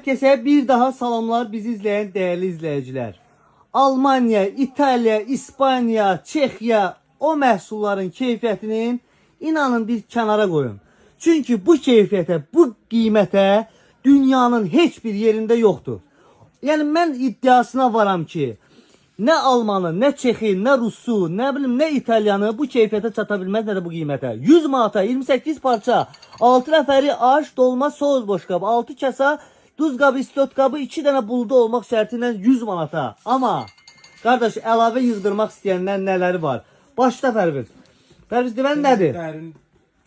Herkese bir daha salamlar bizi izleyen değerli izleyiciler. Almanya, İtalya, İspanya, Çekiya o məhsulların keyfiyyətinin inanın bir kenara koyun. Çünkü bu keyfiyyətə, bu qiymətə dünyanın heç bir yerinde yoktur. Yani ben iddiasına varam ki, ne Almanı, ne Çexi, ne Rusu, ne bilim ne İtalyanı bu keyfiyyətə çata bilməz, nə də bu qiymətə. 100 manata 28 parça, 6 nəfəri aş, dolma, soğuz boşqabı, 6 kasa duz qabı, istot qabı, 2 dənə buludu olmaq şərtilə 100 manata. Ama qardaş əlavə yığdırmaq istəyənlər nələri var? Başda Pərviz. Pərviz deyən nədir? Dərin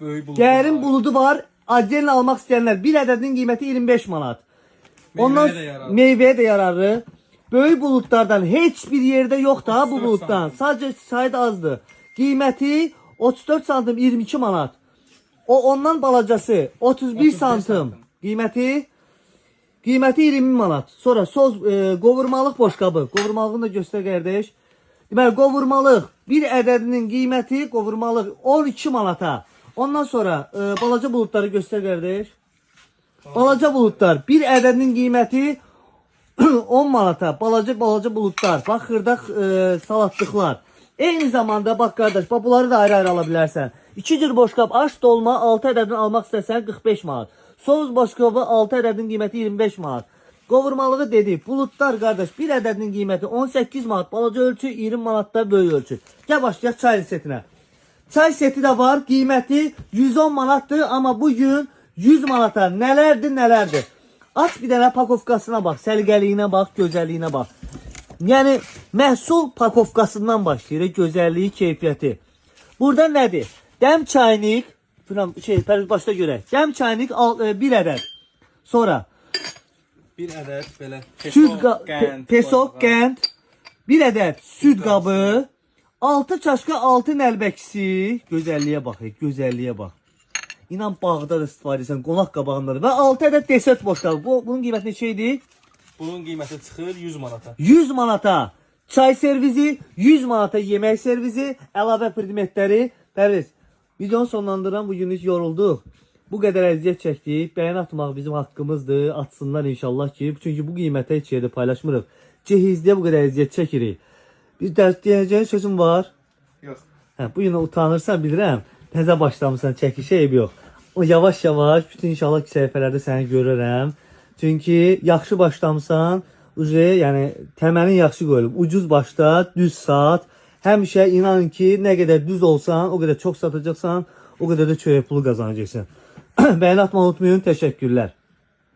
böyük buludu Dərin var. buludu var. Acelen almaq istəyənlər bir ədədinin qiyməti 25 manat. Ondan meyvəyə də yararlı. Böyük bulutlardan heç bir yerde yok daha bu buluttan. Sadece sayı azdır. Qiyməti 34 santim 22 manat. O ondan balacası 31 santim. Qiyməti 20 manat. Sonra soz qovurmalıq boşqabı. Qovurmalığını da göstər qardaş. Deməli qovurmalıq bir ədədinin qiyməti qovurmalıq 12 manata. Ondan sonra balaca bulutları göstər qardaş. Balaca bulutlar bir ədədinin qiyməti 10 manata. Balaca bulutlar. Bax xırdaq salatlıqlar. Eyni zamanda bax qardaş, bax bunları da ayrı-ayrı ala bilərsən. 2 cür boşqab aş dolma 6 ədədini almaq istəsən 45 manat. Soğuz boşqabı 6 ədədinin qiyməti 25 manat. Qovurmalığı dedik. Bulutlar qardaş bir ədədinin qiyməti 18 manat. Balaca ölçü 20 manatda böyük ölçü. Gəl başlayaq çay setinə. Çay seti de var. Qiyməti 110 manatdır. Ama bugün 100 manata nələrdir. Aç bir dənə pakovkasına bax. Səliqəliyinə bax. Gözəlliyinə bax. Yəni məhsul pakovkasından başlayır. Gözəlliyi, keyfiyyəti. Burada nədir? Dəm çaynik. Pərviz başda görək. Dəm çaynik 1 ədəd. Sonra bir ədəd belə pesok qənd. 1 ədəd süd qabı. 6 çaşka 6 nəlbəksi. Gözəlliyə bax, gözəlliyə bax. İnan bağda da istifadə edirsən, qonaq qabağında da. Və 6 ədəd desert boşqabı. Bunun qiyməti neçə idi? Bunun qiyməti çıxır 100 manata. 100 manata çay servisi, 100 manata yemək servisi, əlavə predmetləri. Pərviz, videonu sonlandırıram. Bugünlük yorulduq. Bu qədər əziyyət çəkdik. Bəyən atmaq bizim haqqımızdır. Atsınlar inşallah ki. Çünki bu qiymətə heç yerdə paylaşmırıq. Cehizliyə bu qədər əziyyət çəkirik. Bir dərs deyəcəyin sözüm var. Yox. Bu yine utanırsan bilirəm. Təzə başlamısan çəkişə eyb yox. O yavaş-yavaş bütün inşallah səhifələrdə səni görərəm. Çünki yaxşı başlamısan, yəni təməlin yaxşı qoyulub. Ucuz başda, düz sat. Həmişə inanın ki, nə qədər düz olsan, o qədər çox satacaqsan, o qədər də çörək pulu qazanacaqsan. Bəyəni atmayı unutmayın. Təşəkkürlər.